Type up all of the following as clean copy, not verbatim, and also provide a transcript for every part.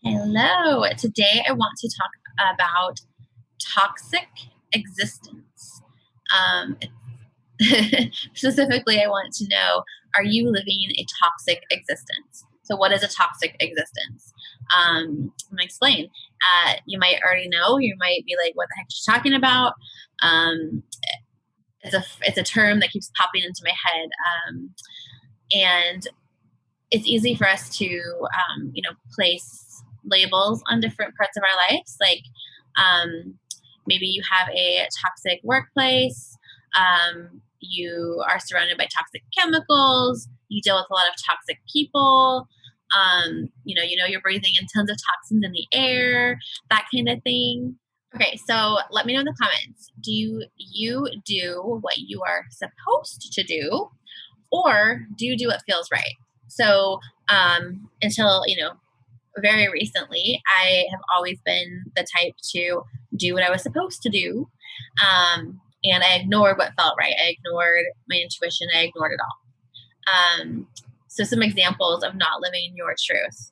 Hello. Today I want to talk about toxic existence. Um, Specifically, I want to know, are you living a toxic existence? So what is a toxic existence? Let me explain. You might already know. You might be like, what the heck are you talking about? Um, it's a term that keeps popping into my head. And it's easy for us to, place labels on different parts of our lives. Like maybe you have a toxic workplace. You are surrounded by toxic chemicals. You deal with a lot of toxic people. You're breathing in tons of toxins in the air, that kind of thing. Okay, so let me know in the comments. Do you do what you are supposed to do, or do you do what feels right? So until very recently, I have always been the type to do what I was supposed to do, and I ignored what felt right. I ignored my intuition. I ignored it all. So some examples of not living your truth: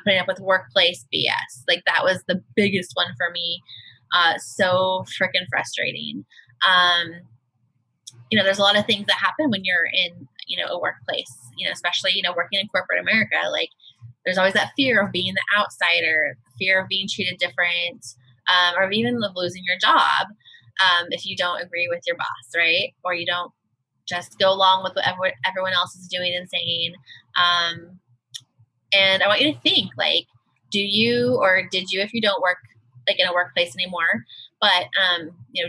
putting up with workplace BS. Like that was the biggest one for me. So freaking frustrating. There's a lot of things that happen when you're in, a workplace, especially, working in corporate America. Like there's always that fear of being the outsider, fear of being treated different, or even of losing your job if you don't agree with your boss, right? Or you don't just go along with what everyone else is doing and saying. And I want you to think, like, do you, or did you, if you don't work like in a workplace anymore, but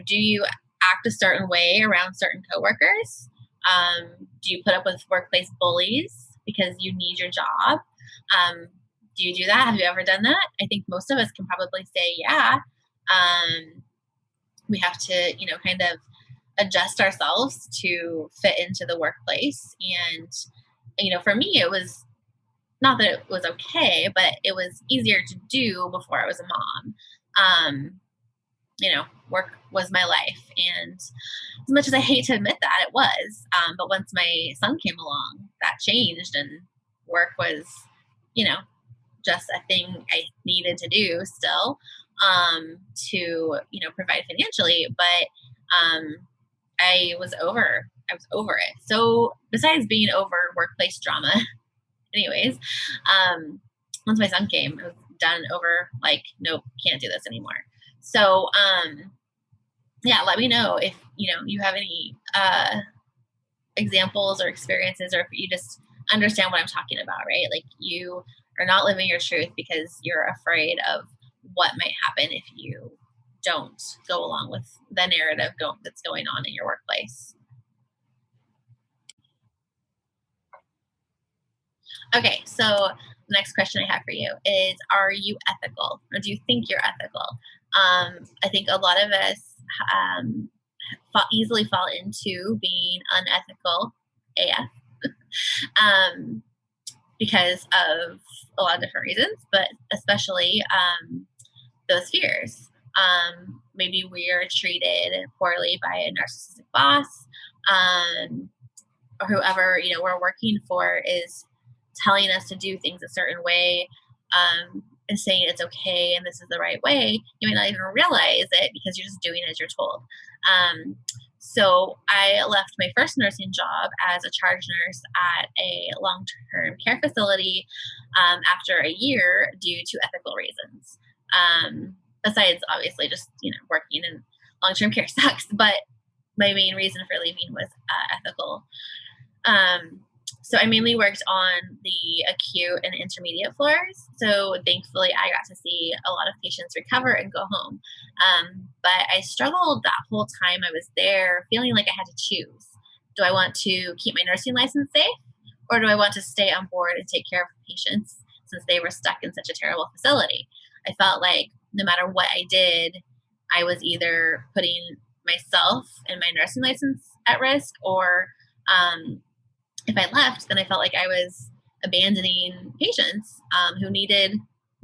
do you act a certain way around certain coworkers? Do you put up with workplace bullies because you need your job? Do you do that? Have you ever done that? I think most of us can probably say, yeah. We have to, kind of adjust ourselves to fit into the workplace. And, for me, it was not that it was okay, but it was easier to do before I was a mom. Work was my life. And as much as I hate to admit that, it was. But once my son came along, that changed, and work was, just a thing I needed to do still to, provide financially. But I was over it. So besides being over workplace drama, anyways, once my son came, I was done, over, like, nope, can't do this anymore. So, let me know if, you have any examples or experiences, or if you just understand what I'm talking about, right? Like you are not living your truth because you're afraid of what might happen if you don't go along with the narrative that's going on in your workplace. Okay, so the next question I have for you is, are you ethical, or do you think you're ethical? I think a lot of us easily fall into being unethical AF because of a lot of different reasons, but especially those fears. Maybe we are treated poorly by a narcissistic boss, or whoever we're working for is telling us to do things a certain way, and saying it's okay and this is the right way. You might not even realize it because you're just doing as you're told. So I left my first nursing job as a charge nurse at a long-term care facility after a year due to ethical reasons. Besides, obviously, just working in long-term care sucks, but my main reason for leaving was ethical. So I mainly worked on the acute and intermediate floors. So thankfully, I got to see a lot of patients recover and go home. But I struggled that whole time I was there, feeling like I had to choose. Do I want to keep my nursing license safe, or do I want to stay on board and take care of patients since they were stuck in such a terrible facility? I felt like no matter what I did, I was either putting myself and my nursing license at risk, or if I left, then I felt like I was abandoning patients who needed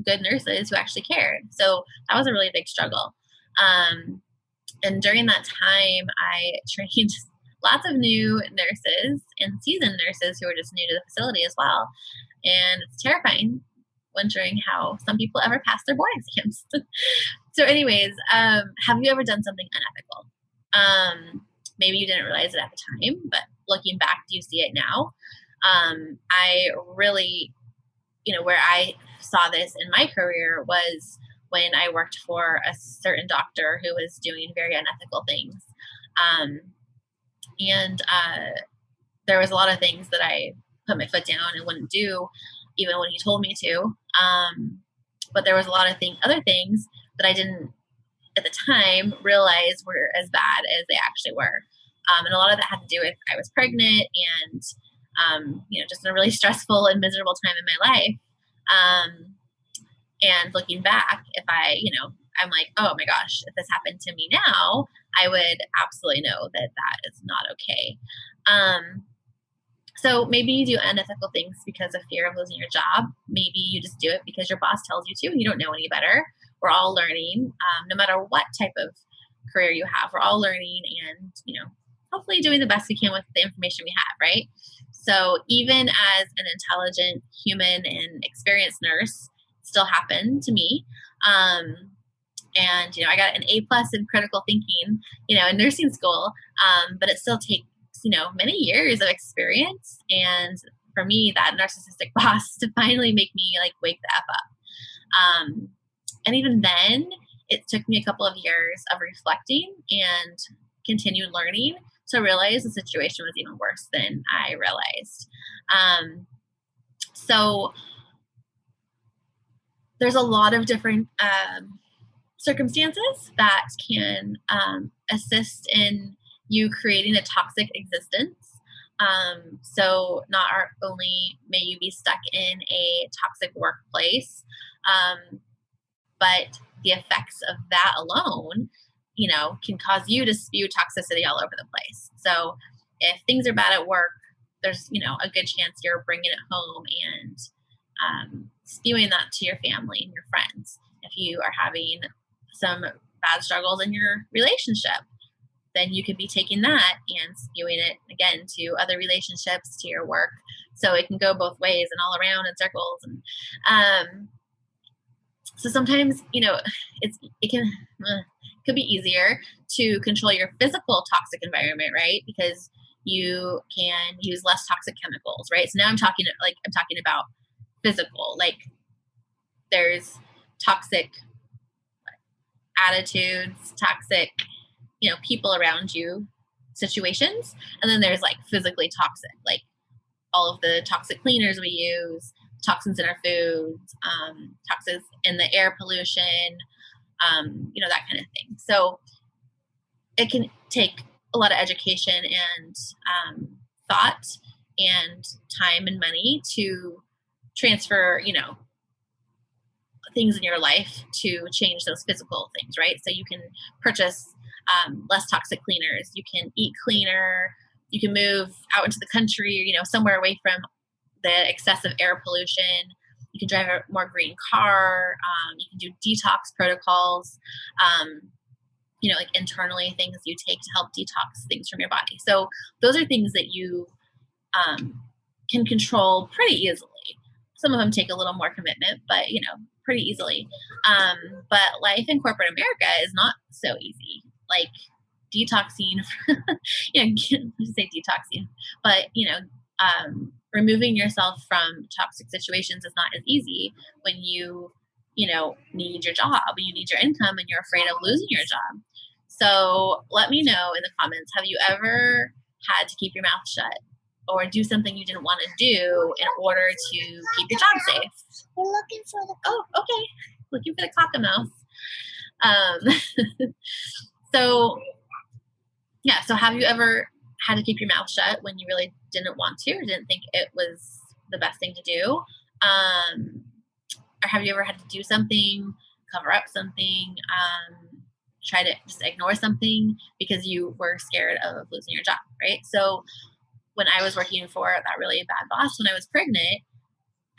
good nurses who actually cared. So that was a really big struggle. And during that time, I trained lots of new nurses and seasoned nurses who were just new to the facility as well. And it's terrifying wondering how some people ever pass their board exams. So anyways, have you ever done something unethical? Maybe you didn't realize it at the time, but looking back, do you see it now? I really, where I saw this in my career was when I worked for a certain doctor who was doing very unethical things. And there was a lot of things that I put my foot down and wouldn't do, even when he told me to. But there was a lot of other things that I didn't at the time realize were as bad as they actually were. And a lot of that had to do with I was pregnant and, just a really stressful and miserable time in my life. And looking back, if I'm like, oh my gosh, if this happened to me now, I would absolutely know that that is not okay. So maybe you do unethical things because of fear of losing your job. Maybe you just do it because your boss tells you to and you don't know any better. We're all learning, no matter what type of career you have. We're all learning and, hopefully doing the best we can with the information we have, right? So even as an intelligent human and experienced nurse, it still happened to me. And, I got an A+ in critical thinking, in nursing school, but it still takes, many years of experience. And for me, that narcissistic boss to finally make me wake the F up. And even then, it took me a couple of years of reflecting and continued learning to realize the situation was even worse than I realized. So there's a lot of different circumstances that can assist in you creating a toxic existence. So not only may you be stuck in a toxic workplace, but the effects of that alone, can cause you to spew toxicity all over the place. So if things are bad at work, there's, a good chance you're bringing it home and spewing that to your family and your friends. If you are having some bad struggles in your relationship, then you could be taking that and spewing it again to other relationships, to your work. So it can go both ways and all around in circles. And so sometimes, it could be easier to control your physical toxic environment, right? Because you can use less toxic chemicals, right? So now I'm talking about physical, there's toxic attitudes, toxic, people around you situations. And then there's physically toxic, all of the toxic cleaners we use, toxins in our foods, toxins in the air pollution, that kind of thing. So it can take a lot of education and thought and time and money to transfer, things in your life to change those physical things, right? So you can purchase less toxic cleaners. You can eat cleaner. You can move out into the country, somewhere away from the excessive air pollution. You can drive a more green car. You can do detox protocols, internally things you take to help detox things from your body. So those are things that you can control pretty easily. Some of them take a little more commitment, but, pretty easily. But life in corporate America is not so easy. Detoxing, let's say detoxing, but, removing yourself from toxic situations is not as easy when you need your job, you need your income, and you're afraid of losing your job. So let me know in the comments, have you ever had to keep your mouth shut or do something you didn't want to do in order to keep your job safe? We're looking for the... Oh, okay. Looking for the cockamouse. So have you ever had to keep your mouth shut when you really didn't want to or didn't think it was the best thing to do? Or have you ever had to do something, cover up something, try to just ignore something because you were scared of losing your job, right? So when I was working for that really bad boss when I was pregnant,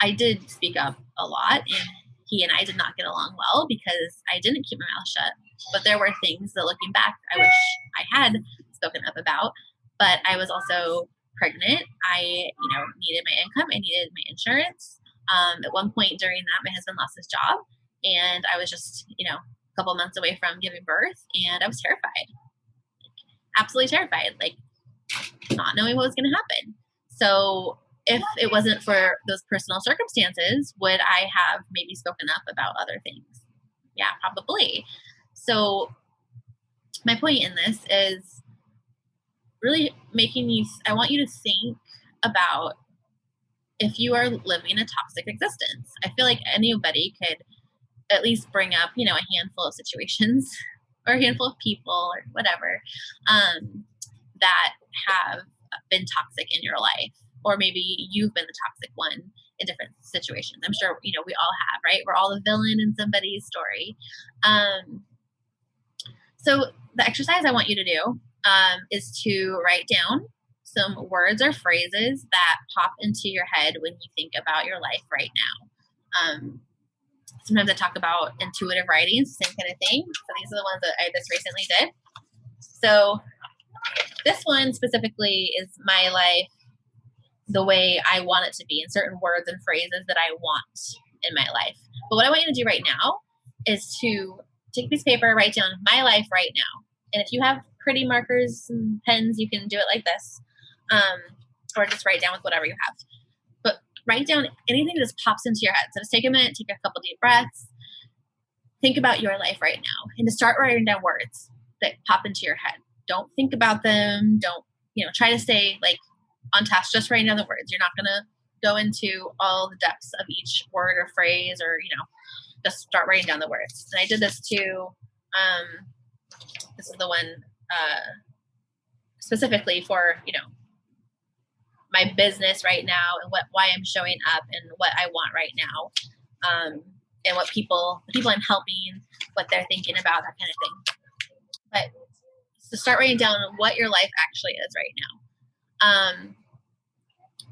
I did speak up a lot, and he and I did not get along well because I didn't keep my mouth shut. But there were things that, looking back, I wish I had spoken up about. But I was also pregnant. I, needed my income. I needed my insurance. At one point during that, my husband lost his job, and I was just, a couple months away from giving birth, and I was terrified, absolutely terrified, like not knowing what was going to happen. So if it wasn't for those personal circumstances, would I have maybe spoken up about other things? Yeah, probably. So my point in this is really I want you to think about if you are living a toxic existence. I feel like anybody could at least bring up, a handful of situations or a handful of people or whatever that have been toxic in your life. Or maybe you've been the toxic one in different situations. I'm sure, we all have, right? We're all the villain in somebody's story. So the exercise I want you to do is to write down some words or phrases that pop into your head when you think about your life right now. Sometimes I talk about intuitive writing, same kind of thing. So these are the ones that I just recently did. So this one specifically is my life the way I want it to be, in certain words and phrases that I want in my life. But what I want you to do right now is to take a piece of paper, write down my life right now. And if you have pretty markers and pens, you can do it like this, or just write down with whatever you have. But write down anything that just pops into your head. So just take a minute, take a couple deep breaths, think about your life right now, and to start writing down words that pop into your head. Don't think about them. Don't, try to stay like on task, just writing down the words. You're not going to go into all the depths of each word or phrase, or, just start writing down the words. And I did this too. This is the one specifically for, my business right now, and why I'm showing up and what I want right now. And the people I'm helping, what they're thinking about, that kind of thing. But to start writing down what your life actually is right now.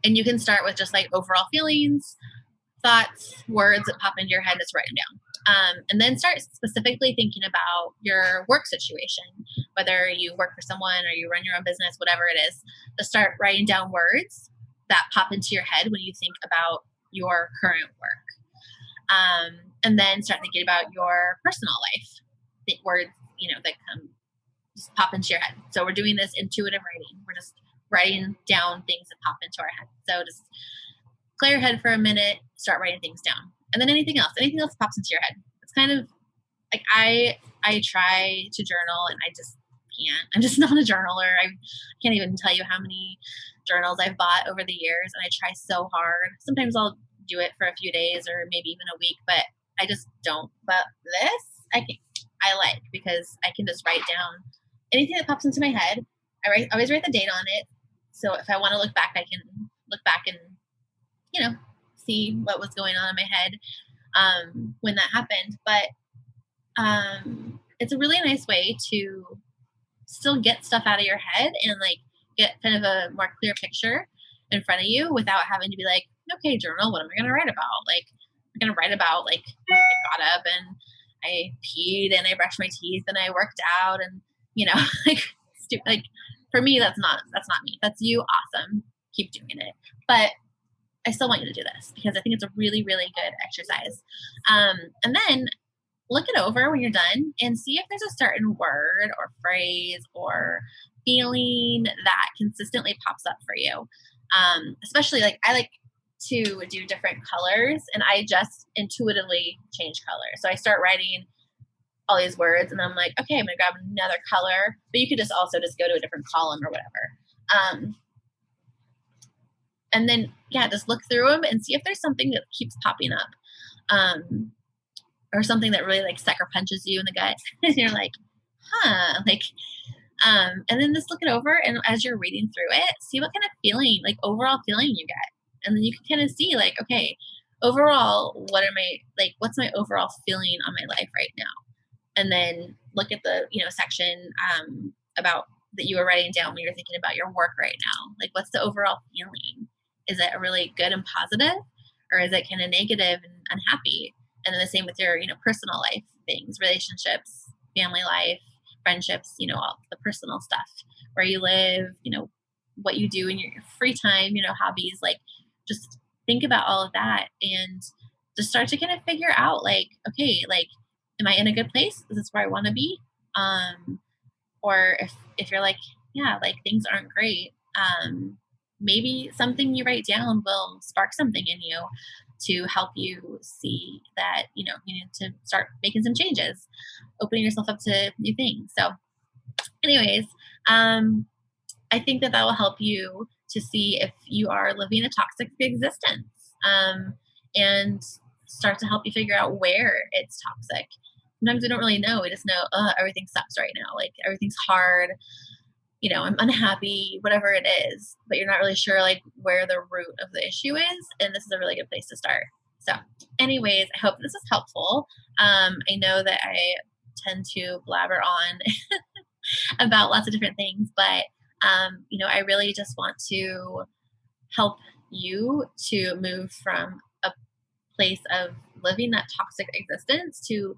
And you can start with just like overall feelings, thoughts, words that pop into your head, just write them down. And then start specifically thinking about your work situation, whether you work for someone or you run your own business, whatever it is. To start writing down words that pop into your head when you think about your current work. And then start thinking about your personal life. The words, that come just pop into your head. So we're doing this intuitive writing. We're just writing down things that pop into our head. So just clear your head for a minute, start writing things down. And then anything else pops into your head. It's kind of like I try to journal and I just can't. I'm just not a journaler. I can't even tell you how many journals I've bought over the years, and I try so hard. Sometimes I'll do it for a few days or maybe even a week, but I just don't. But this I like, because I can just write down anything that pops into my head. I always write the date on it. So if I want to look back, I can look back and, see what was going on in my head when that happened. But it's a really nice way to still get stuff out of your head and like get kind of a more clear picture in front of you without having to be like, okay, journal, what am I going to write about? Like, I'm going to write about like I got up and I peed and I brushed my teeth and I worked out and, like for me, that's not me. That's you. Awesome. Keep doing it. But I still want you to do this because I think it's a really, really good exercise. And then look it over when you're done and see if there's a certain word or phrase or feeling that consistently pops up for you. Especially like I like to do different colors, and I just intuitively change color. So I start writing all these words and I'm like, okay, I'm going to grab another color, but you could just also just go to a different column or whatever. And then, just look through them and see if there's something that keeps popping up, or something that really like sucker punches you in the gut. And you're like, and then just look it over. And as you're reading through it, see what kind of feeling, like overall feeling you get. And then you can kind of see like, okay, overall, what's my overall feeling on my life right now? And then look at the, section, about that you were writing down when you're thinking about your work right now. Like, what's the overall feeling? Is it a really good and positive, or is it kind of negative and unhappy? And then the same with your, personal life things, relationships, family life, friendships, all the personal stuff, where you live, what you do in your free time, hobbies, like just think about all of that and just start to kind of figure out like, okay, like, am I in a good place? Is this where I want to be? Um, or if you're like, yeah, like things aren't great, maybe something you write down will spark something in you to help you see that, you need to start making some changes, opening yourself up to new things. So, anyways, um, I think that that will help you to see if you are living a toxic existence, and start to help you figure out where it's toxic. Sometimes we don't really know. We just know, everything sucks right now. Like everything's hard. I'm unhappy, whatever it is, but you're not really sure like where the root of the issue is. And this is a really good place to start. So, anyways, I hope this is helpful. I know that I tend to blabber on about lots of different things, but I really just want to help you to move from a place of living that toxic existence to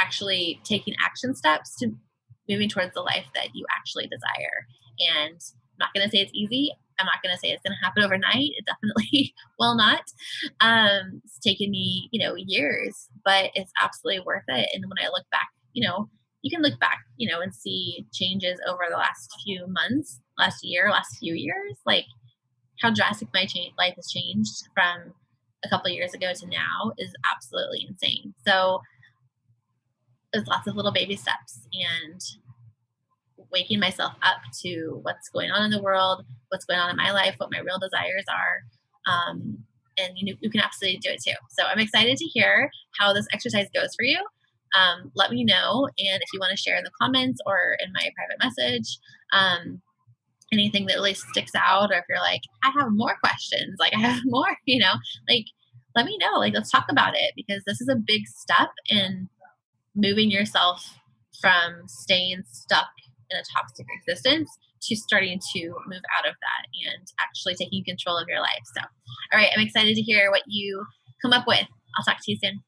actually taking action steps to moving towards the life that you actually desire. And I'm not going to say it's easy. I'm not going to say it's going to happen overnight. It definitely will not. It's taken me, years, but it's absolutely worth it. And when I look back, you can look back, and see changes over the last few months, last year, last few years, like how drastic my life has changed from a couple of years ago to now is absolutely insane. So there's lots of little baby steps and waking myself up to what's going on in the world, what's going on in my life, what my real desires are. And you can absolutely do it too. So I'm excited to hear how this exercise goes for you. Let me know. And if you want to share in the comments or in my private message, anything that really sticks out, or if you're like, I have more questions, like I have more, like let me know. Like, let's talk about it because this is a big step in moving yourself from staying stuck in a toxic existence to starting to move out of that and actually taking control of your life. So, all right, I'm excited to hear what you come up with. I'll talk to you soon.